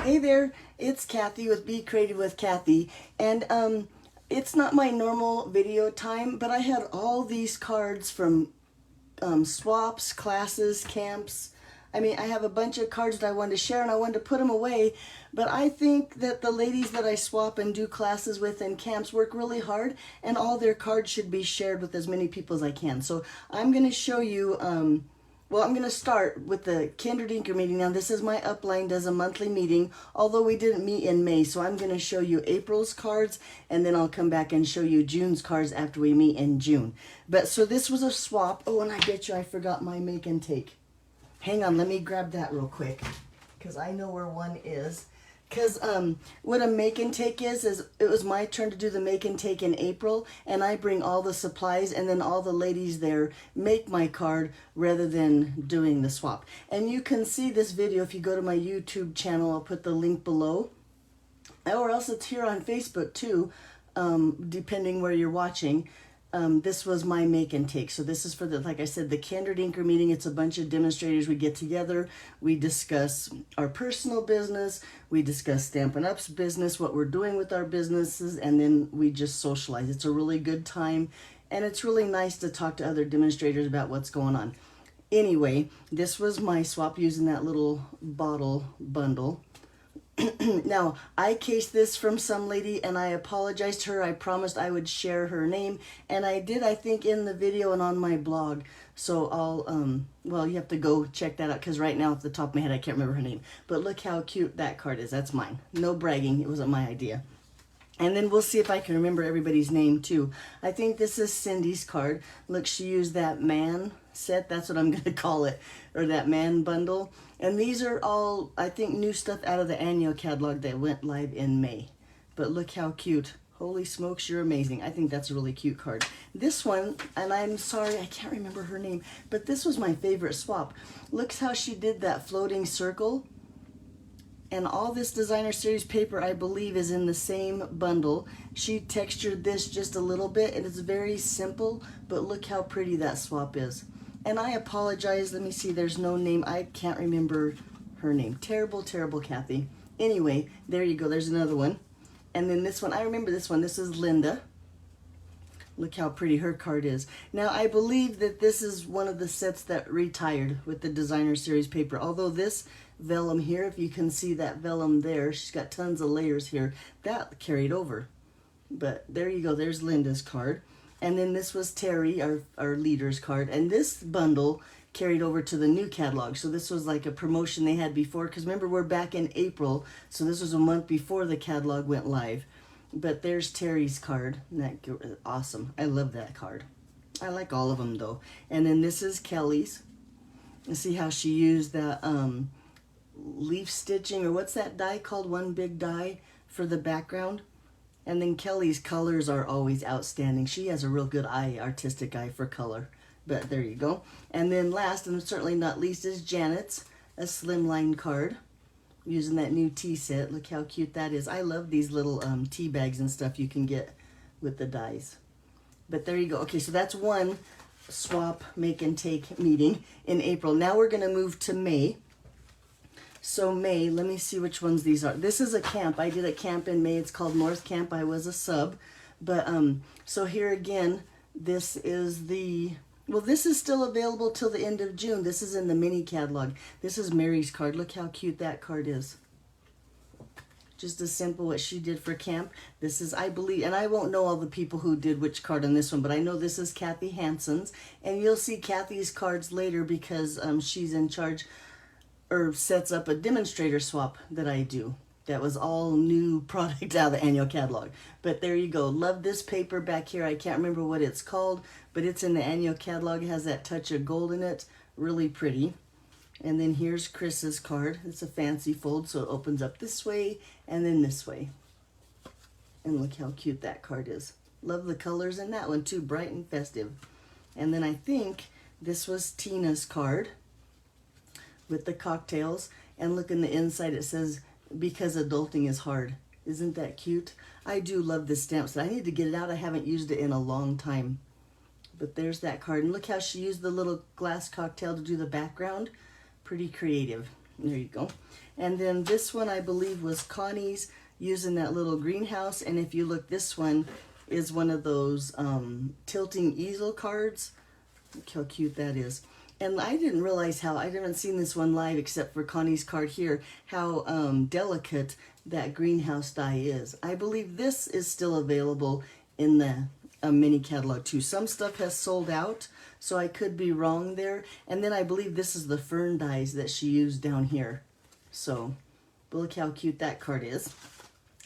Hey there, it's Kathy with Be Creative with Kathy, and it's not my normal video time, but I had all these cards from swaps, classes, camps. I mean, I have a bunch of cards that I wanted to share and I wanted to put them away, but I think that the ladies that I swap and do classes with and camps work really hard, and all their cards should be shared with as many people as I can. So I'm going to show you, well, I'm going to start with the Kindred Inker meeting. Now, this is my upline, does a monthly meeting, although we didn't meet in May, so I'm going to show you April's cards, and then I'll come back and show you June's cards after we meet in June. But, so this was a swap. Oh, and I bet you I forgot my make and take. Hang on, let me grab that real quick, because I know where one is. Because what a make and take is it was my turn to do the make and take in April, and I bring all the supplies, and then all the ladies there make my card rather than doing the swap. And you can see this video if you go to my YouTube channel. I'll put the link below, or else it's here on Facebook too, depending where you're watching. This was my make and take. So this is for the, like I said, the Kindred Inker meeting. It's a bunch of demonstrators. We get together, we discuss our personal business, we discuss Stampin' Up's business, what we're doing with our businesses, and then we just socialize. It's a really good time, and it's really nice to talk to other demonstrators about what's going on. Anyway, this was my swap using that little bottle bundle. Now, I cased this from some lady, and I apologized to her. I promised I would share her name, and I did, I think, in the video and on my blog. So I'll, well, you have to go check that out, because right now, off the top of my head, I can't remember her name. But look how cute that card is. That's mine. No bragging. It wasn't my idea. And then we'll see if I can remember everybody's name, too. I think this is Cindy's card. Look, she used that man set. That's what I'm going to call it, or that man bundle. And these are all, I think, new stuff out of the annual catalog that went live in May. But look how cute. Holy smokes, you're amazing. I think that's a really cute card. This one, and I'm sorry, I can't remember her name, but this was my favorite swap. Look how she did that floating circle. And all this designer series paper, I believe, is in the same bundle. She textured this just a little bit, and it's very simple, but look how pretty that swap is. And I apologize. Let me see. There's no name. I can't remember her name. Terrible, terrible Kathy. Anyway, there you go. There's another one. And then this one. I remember this one. This is Linda. Look how pretty her card is. Now, I believe that this is one of the sets that retired with the designer series paper. Although this vellum here, if you can see that vellum there, she's got tons of layers here. That carried over. But there you go. There's Linda's card. And then this was Terry, our leader's card. And this bundle carried over to the new catalog. So this was like a promotion they had before. Because remember, we're back in April. So this was a month before the catalog went live. But there's Terry's card. That awesome. I love that card. I like all of them, though. And then this is Kelly's. You see how she used that leaf stitching, or what's that die called? One big die for the background. And then Kelly's colors are always outstanding. She has a real good eye, artistic eye for color. But there you go. And then last, and certainly not least, is Janet's, a slimline card, using that new tea set. Look how cute that is. I love these little tea bags and stuff you can get with the dies. But there you go. Okay, so that's one swap, make and take meeting in April. Now we're going to move to May. So May, let me see which ones these are. This is a camp. I did a camp in May. It's called North Camp. I was a sub. But so here again, this is the, well, this is still available till the end of June. This is in the mini catalog. This is Mary's card. Look how cute that card is. Just as simple what she did for camp. This is, I believe, and I won't know all the people who did which card on this one, but I know this is Kathy Hansen's. And you'll see Kathy's cards later because she's in charge, or sets up a demonstrator swap that I do. That was all new product out of the annual catalog. But there you go. Love this paper back here. I can't remember what it's called, but it's in the annual catalog. It has that touch of gold in it. Really pretty. And then here's Chris's card. It's a fancy fold, so it opens up this way and then this way. And look how cute that card is. Love the colors in that one too, bright and festive. And then I think this was Tina's card with the cocktails, and look in the inside, it says, because adulting is hard. Isn't that cute? I do love this stamp set. I need to get it out. I haven't used it in a long time. But there's that card, and look how she used the little glass cocktail to do the background. Pretty creative. There you go. And then this one I believe was Connie's using that little greenhouse. And if you look, this one is one of those tilting easel cards. Look how cute that is. And I didn't realize how, I haven't seen this one live except for Connie's card here, how delicate that greenhouse die is. I believe this is still available in the mini catalog too. Some stuff has sold out, so I could be wrong there. And then I believe this is the fern dies that she used down here. So look how cute that card is.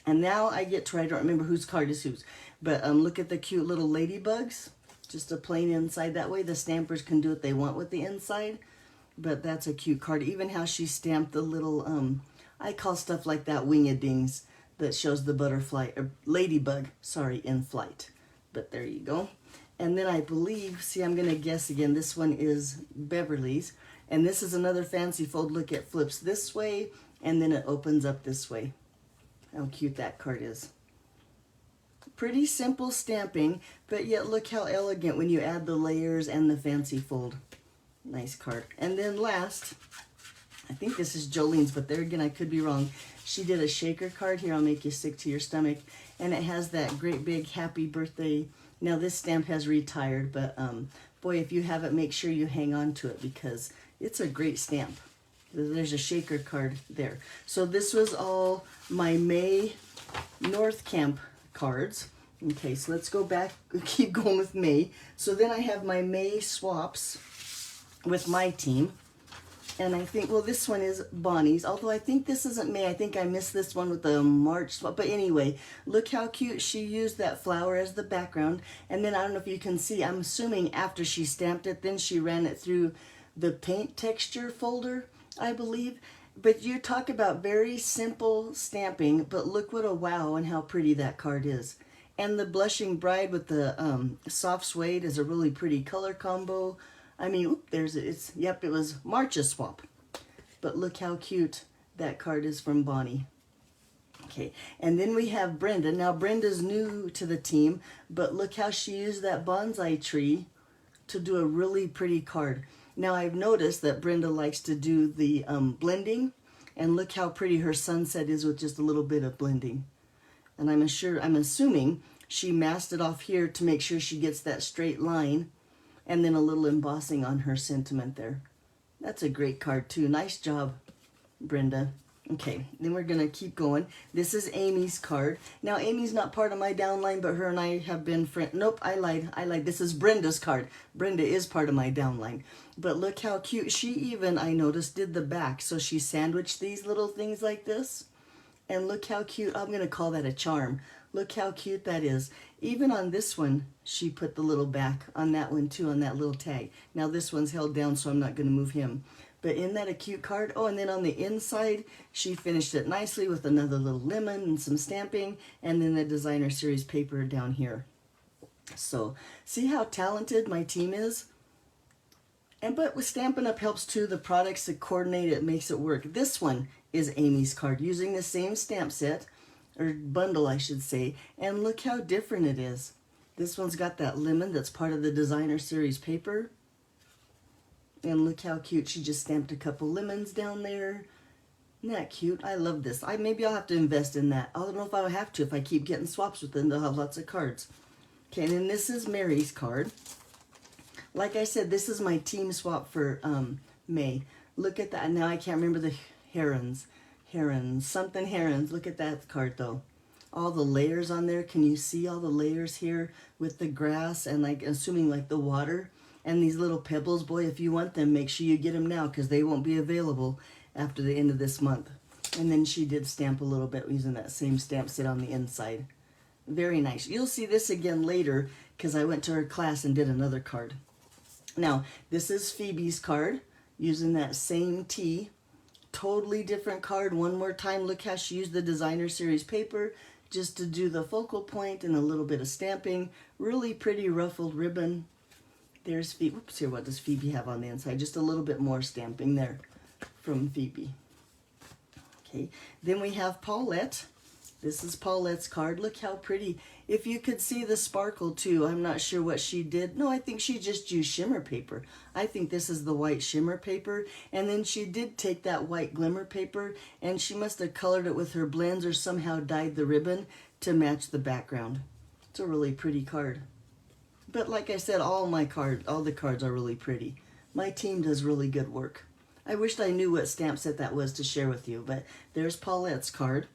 And now I get to, I don't remember whose card is whose, but look at the cute little ladybugs. Just a plain inside. That way the stampers can do what they want with the inside. But that's a cute card. Even how she stamped the little, I call stuff like that wing-a-dings that shows the butterfly, or ladybug, sorry, in flight. But there you go. And then I believe, see, I'm going to guess again, this one is Beverly's. And this is another fancy fold. Look, it flips this way, and then it opens up this way. How cute that card is. Pretty simple stamping, but yet look how elegant when you add the layers and the fancy fold. Nice card. And then last, I think this is Jolene's, but there again, I could be wrong. She did a shaker card. Here, I'll make you sick to your stomach. And it has that great big happy birthday. Now, this stamp has retired, but boy, if you have it, make sure you hang on to it because it's a great stamp. There's a shaker card there. So this was all my May North Camp cards. Okay, so let's go back, keep going with May. So then I have my May swaps with my team. And I think, well, this one is Bonnie's, although I think this isn't May. I think I missed this one with the March swap. But anyway, look how cute she used that flower as the background. And then I don't know if you can see, I'm assuming after she stamped it, then she ran it through the paint texture folder, I believe. But you talk about very simple stamping, but look what a wow and how pretty that card is. And the Blushing Bride with the soft suede is a really pretty color combo. I mean, oop, yep, it was March's swap. But look how cute that card is from Bonnie. Okay, and then we have Brenda. Now, Brenda's new to the team, but look how she used that bonsai tree to do a really pretty card. Now, I've noticed that Brenda likes to do the blending, and look how pretty her sunset is with just a little bit of blending. And I'm assuming she masked it off here to make sure she gets that straight line, and then a little embossing on her sentiment there. That's a great card too. Nice job, Brenda. Okay, then we're gonna keep going. This is Amy's card. Now, Amy's not part of my downline, but her and I have been friends. Nope, I lied. This is Brenda's card. Brenda is part of my downline. But look how cute. She even, I noticed, did the back. So she sandwiched these little things like this. And look how cute. I'm gonna call that a charm. Look how cute that is. Even on this one, she put the little back on that one too, on that little tag. Now this one's held down, so I'm not gonna move him. But isn't that a cute card? Oh, and then on the inside, she finished it nicely with another little lemon and some stamping, and then the designer series paper down here. So, see how talented my team is? But with Stampin' Up! Helps too. The products that coordinate it makes it work. This one is Amy's card, using the same stamp set, or bundle, I should say, and look how different it is. This one's got that lemon that's part of the designer series paper. And look how cute. She just stamped a couple lemons down there. Isn't that cute? I love this. Maybe I'll have to invest in that. I don't know if I'll have to. If I keep getting swaps with them, they'll have lots of cards. Okay, and then this is Mary's card. Like I said, this is my team swap for May. Look at that. Now I can't remember the herons. Something herons. Look at that card, though. All the layers on there. Can you see all the layers here with the grass and, like, assuming like the water? And these little pebbles, boy, if you want them, make sure you get them now because they won't be available after the end of this month. And then she did stamp a little bit using that same stamp set on the inside. Very nice. You'll see this again later because I went to her class and did another card. Now, this is Phoebe's card using that same T. Totally different card. One more time, look how she used the designer series paper just to do the focal point and a little bit of stamping. Really pretty ruffled ribbon. There's Phoebe. Whoops, here, what does Phoebe have on the inside? Just a little bit more stamping there from Phoebe. Okay, then we have Paulette. This is Paulette's card. Look how pretty. If you could see the sparkle too, I'm not sure what she did. No, I think she just used shimmer paper. I think this is the white shimmer paper. And then she did take that white glimmer paper and she must have colored it with her blends or somehow dyed the ribbon to match the background. It's a really pretty card. But like I said, all the cards are really pretty. My team does really good work. I wished I knew what stamp set that was to share with you, but there's Paulette's card.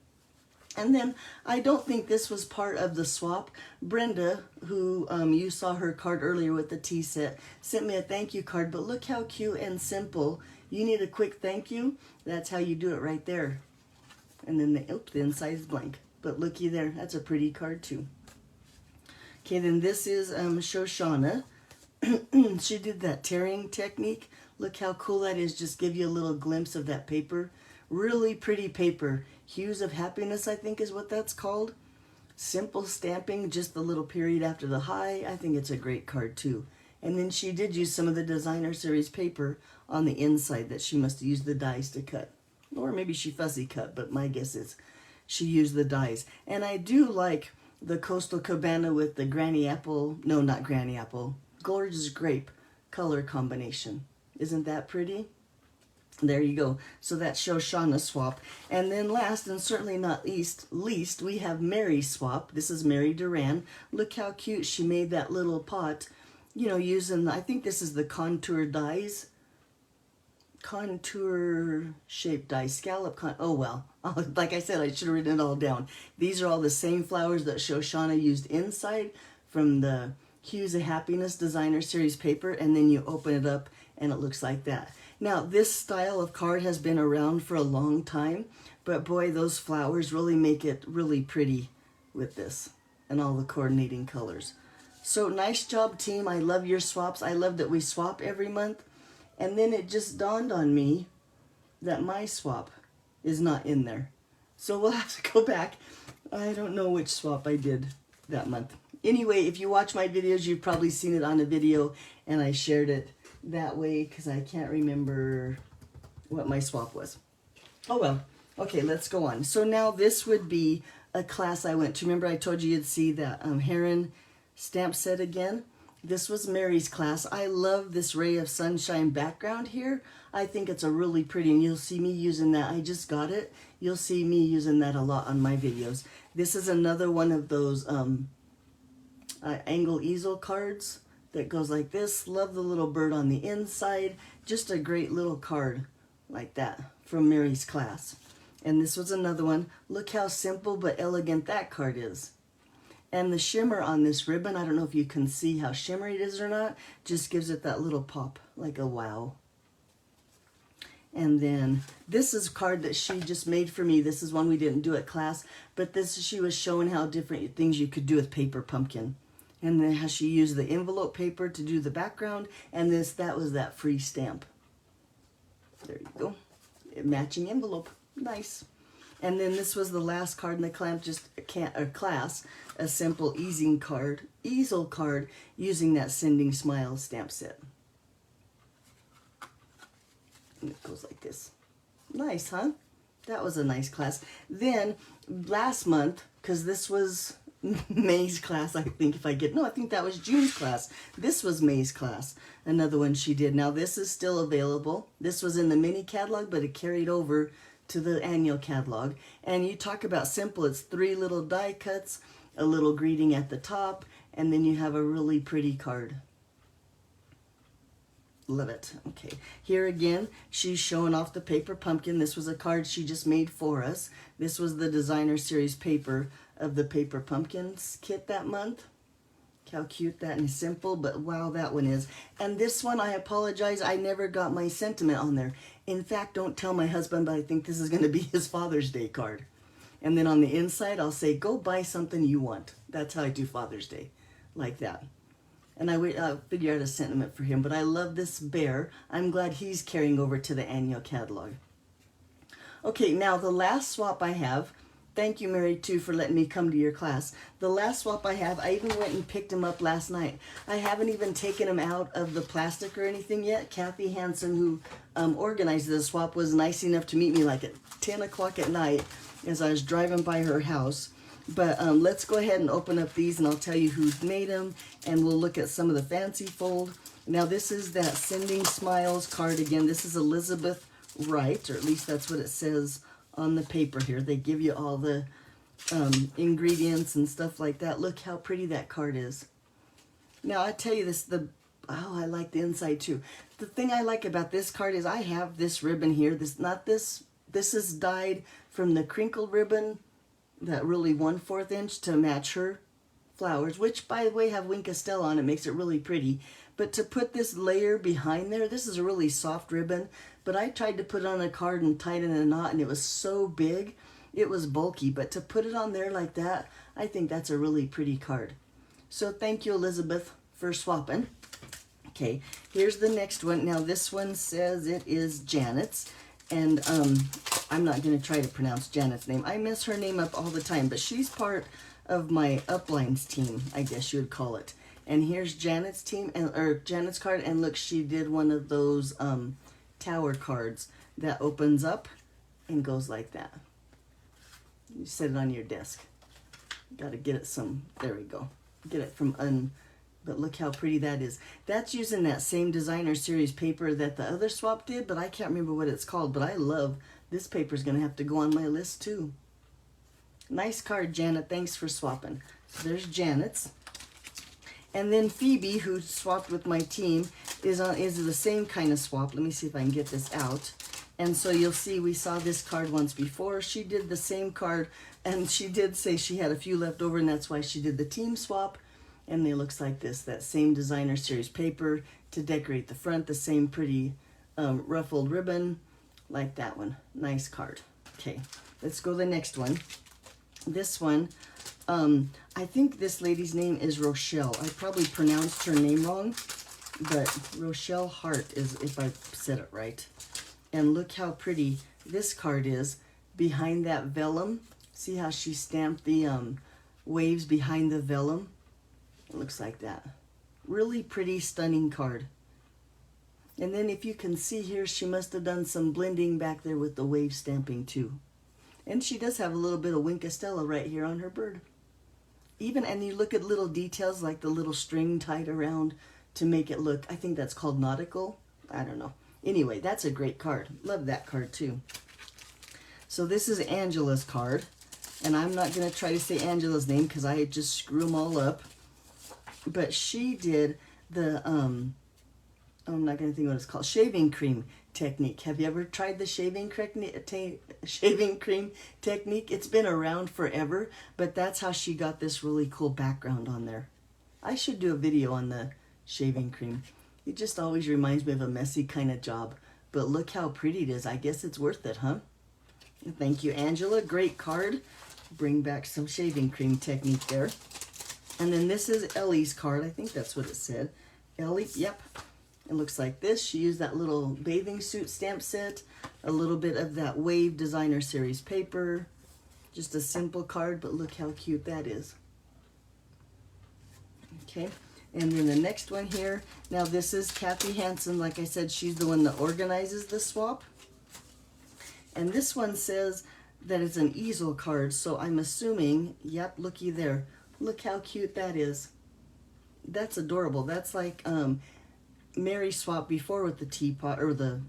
And then I don't think this was part of the swap. Brenda, who you saw her card earlier with the tea set, sent me a thank you card, but look how cute and simple. You need a quick thank you? That's how you do it right there. And then the inside is blank. But looky there, that's a pretty card too. Okay, then this is Shoshana. She did that tearing technique. Look how cool that is. Just give you a little glimpse of that paper. Really pretty paper. Hues of Happiness, I think is what that's called. Simple stamping, just the little period after the high. I think it's a great card too. And then she did use some of the designer series paper on the inside that she must have used the dies to cut. Or maybe she fussy cut, but my guess is she used the dies. And I do like the Coastal Cabana with the Granny Apple, no, not Granny Apple, Gorgeous Grape color combination. Isn't that pretty? There you go. So that's Shoshana swap. And then last and certainly not least, we have Mary swap. This is Mary Duran. Look how cute she made that little pot, you know, using, I think this is the contour dies. Contour shaped die, scallop, oh well. Like I said, I should have written it all down. These are all the same flowers that Shoshana used inside from the Hues of Happiness designer series paper, and then you open it up and it looks like that. Now, this style of card has been around for a long time, but boy, those flowers really make it really pretty with this and all the coordinating colors. So nice job, team. I love your swaps. I love that we swap every month. And then it just dawned on me that my swap is not in there. So we'll have to go back. I don't know which swap I did that month. Anyway, if you watch my videos, you've probably seen it on a video, and I shared it that way because I can't remember what my swap was. Oh well. Okay, let's go on. So now this would be a class I went to. Remember I told you you'd see that Heron stamp set again? This was Mary's class. I love this ray of sunshine background here. I think it's a really pretty, and you'll see me using that. I just got it. You'll see me using that a lot on my videos. This is another one of those angle easel cards that goes like this. Love the little bird on the inside. Just a great little card like that from Mary's class. And this was another one. Look how simple but elegant that card is. And the shimmer on this ribbon, I don't know if you can see how shimmery it is or not, just gives it that little pop, like a wow. And then this is a card that she just made for me. This is one we didn't do at class, but this she was showing how different things you could do with paper pumpkin. And then how she used the envelope paper to do the background, and that was that free stamp. There you go. Matching envelope. Nice. And then this was the last card in the class, a simple easel card using that Sending Smiles stamp set. And it goes like this. Nice, huh? That was a nice class. Then last month, because this was May's class, I think I think that was June's class. This was May's class, another one she did. Now this is still available. This was in the mini catalog, but it carried over to the annual catalog. And you talk about simple, it's 3 little die cuts, a little greeting at the top, and then you have a really pretty card. Love it. Okay, here again, she's showing off the paper pumpkin. This was a card she just made for us. This was the designer series paper of the paper pumpkins kit that month. How cute that and simple, but wow, that one is. And this one, I apologize, I never got my sentiment on there. In fact, don't tell my husband, but I think this is going to be his Father's Day card. And then on the inside, I'll say, go buy something you want. That's how I do Father's Day, like that. And I'll figure out a sentiment for him. But I love this bear. I'm glad he's carrying over to the annual catalog. Okay, now the last swap I have, thank you, Mary, too, for letting me come to your class. The last swap I have, I even went and picked them up last night. I haven't even taken them out of the plastic or anything yet. Kathy Hansen, who organized the swap, was nice enough to meet me like at 10 o'clock at night as I was driving by her house. But let's go ahead and open up these, and I'll tell you who's made them, and we'll look at some of the fancy fold. Now, this is that Sending Smiles card again. This is Elizabeth Wright, or at least that's what it says on the paper here. They give you all the ingredients and stuff like that. Look how pretty that card is. Now, I tell you this, I like the inside too. The thing I like about this card is I have this ribbon here. This is dyed from the crinkled ribbon, that really 1/4 inch to match her flowers, which by the way have Wink Estelle on it, makes it really pretty. But to put this layer behind there, this is a really soft ribbon, but I tried to put it on a card and tied it in a knot, and it was so big, it was bulky. But to put it on there like that, I think that's a really pretty card. So thank you, Elizabeth, for swapping. Okay, here's the next one. Now this one says it is Janet's, and I'm not going to try to pronounce Janet's name. I mess her name up all the time, but she's part of my uplines team, I guess you would call it. And here's Janet's team, or Janet's card, and look, she did one of those tower cards that opens up and goes like that. You set it on your desk. Got to get it there we go. Get it from but look how pretty that is. That's using that same designer series paper that the other swap did, but I can't remember what it's called. But I love this paper. Is going to have to go on my list too. Nice card, Janet. Thanks for swapping. So there's Janet's. And then Phoebe, who swapped with my team, is the same kind of swap. Let me see if I can get this out. And so you'll see we saw this card once before. She did the same card, and she did say she had a few left over, and that's why she did the team swap. And it looks like this, that same designer series paper to decorate the front, the same pretty ruffled ribbon, like that one. Nice card. Okay, let's go to the next one. This one, I think this lady's name is Rochelle. I probably pronounced her name wrong, but Rochelle Hart is, if I said it right. And look how pretty this card is behind that vellum. See how she stamped the waves behind the vellum? It looks like that. Really pretty, stunning card. And then if you can see here, she must have done some blending back there with the wave stamping too. And she does have a little bit of Wink Estella right here on her bird. And you look at little details like the little string tied around to make it look, I think that's called nautical. I don't know. Anyway, that's a great card. Love that card too. So this is Angela's card. And I'm not going to try to say Angela's name because I just screw them all up. But she did the, I'm not going to think what it's called, shaving cream technique. Have you ever tried the shaving cream technique? It's been around forever, but that's how she got this really cool background on there. I should do a video on the shaving cream. It just always reminds me of a messy kind of job. But look how pretty it is. I guess it's worth it, huh? Thank you, Angela. Great card. Bring back some shaving cream technique there. And then this is Ellie's card. I think that's what it said. Ellie, yep. It looks like this. She used that little bathing suit stamp set, a little bit of that Wave Designer Series paper. Just a simple card, but look how cute that is. Okay, and then the next one here. Now this is Kathy Hansen. Like I said, she's the one that organizes the swap. And this one says that it's an easel card, so I'm assuming, yep, looky there. Look how cute that is. That's adorable. That's like Mary swapped before with the teapot, or the,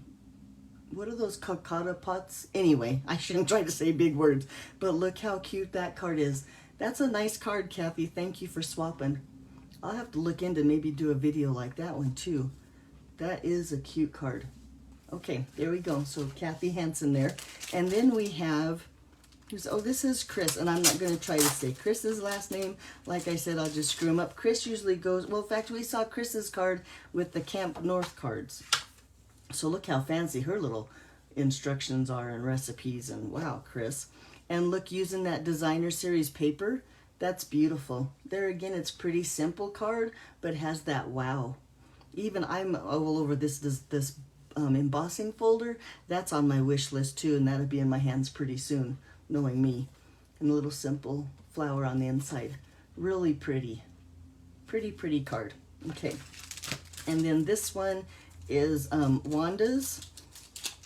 what are those cocada pots? Anyway, I shouldn't try to say big words, but look how cute that card is. That's a nice card, Kathy. Thank you for swapping. I'll have to look into maybe do a video like that one too. That is a cute card. Okay, there we go. So Kathy Hansen there. And then we have, this is Chris, and I'm not going to try to say Chris's last name. Like I said, I'll just screw him up. Chris usually goes, well, in fact, we saw Chris's card with the Camp North cards. So look how fancy her little instructions are and recipes, and wow, Chris. And look, using that designer series paper, that's beautiful. There again, it's pretty simple card, but has that wow. Even I'm all over this embossing folder. That's on my wish list too, and that'll be in my hands pretty soon, knowing me. and a little simple flower on the inside. Really pretty. Pretty card. Okay. And then this one is Wanda's.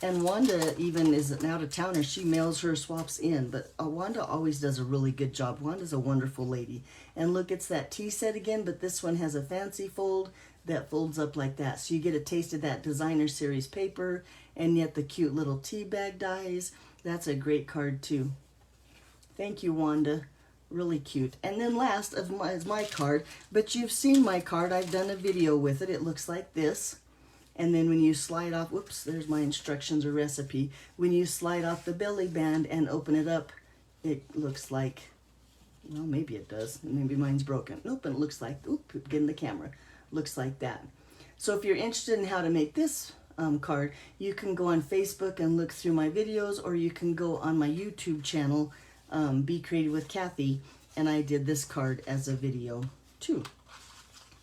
And Wanda even is an out-of-towner. She mails her swaps in, but Wanda always does a really good job. Wanda's a wonderful lady. And look, it's that tea set again, but this one has a fancy fold that folds up like that. So you get a taste of that designer series paper, and yet the cute little tea bag dies. That's a great card too. Thank you, Wanda. Really cute. And then last is my card, but you've seen my card. I've done a video with it. It looks like this. And then when you slide off, whoops, there's my instructions or recipe. When you slide off the belly band and open it up, it looks like, well, maybe it does. Maybe mine's broken. Nope, it looks like, oop, get in the camera. Looks like that. So if you're interested in how to make this card, you can go on Facebook and look through my videos, or you can go on my YouTube channel, Be Creative with Kathy, and I did this card as a video too.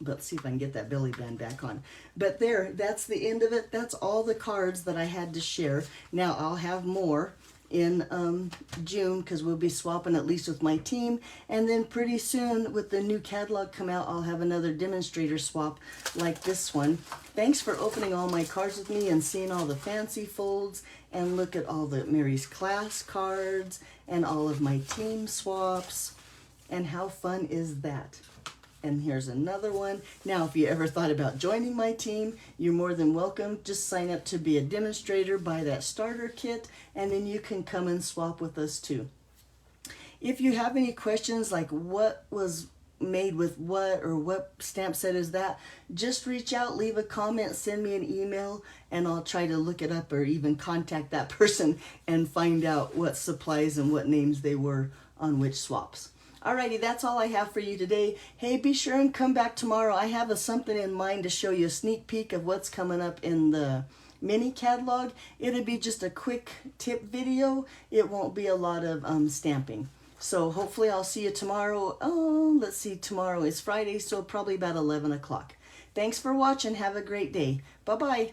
But let's see if I can get that belly band back on. But there, that's the end of it. That's all the cards that I had to share. Now, I'll have more in June, because we'll be swapping at least with my team. And then pretty soon, with the new catalog come out, I'll have another demonstrator swap like this one. Thanks for opening all my cards with me and seeing all the fancy folds. And look at all the Mary's Class cards and all of my team swaps. And how fun is that? And here's another one. Now, if you ever thought about joining my team, you're more than welcome. Just sign up to be a demonstrator, buy that starter kit, and then you can come and swap with us too. If you have any questions like what was made with what, or what stamp set is that, just reach out, leave a comment, send me an email, and I'll try to look it up or even contact that person and find out what supplies and what names they were on which swaps. Alrighty, that's all I have for you today. Hey, be sure and come back tomorrow. I have something in mind to show you a sneak peek of what's coming up in the mini catalog. It'll be just a quick tip video. It won't be a lot of stamping. So hopefully I'll see you tomorrow. Oh, let's see, tomorrow is Friday, so probably about 11 o'clock. Thanks for watching. Have a great day. Bye-bye.